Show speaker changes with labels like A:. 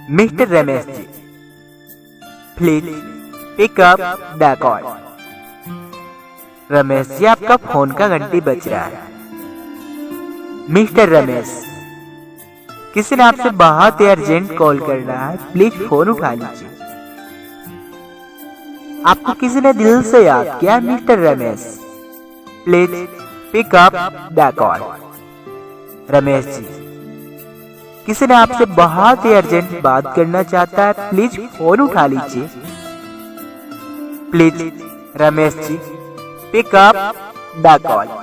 A: Mister Ramesh ji, please pick up the call. Ramesh ji, आपका phone का घंटी बज रहा है। मिस्टर रमेश, किसी ने आपसे बहुत ही अर्जेंट कॉल कर रहा है, प्लीज फोन उठा लीजिए। आपको किसी ने दिल से याद किया mister Ramesh, please pick up the call. Ramesh ji, किसी ने आपसे बहुत ही अर्जेंट बात करना चाहता है, प्लीज फोन उठा लीजिए। Please Ramesh ji, pick up the call.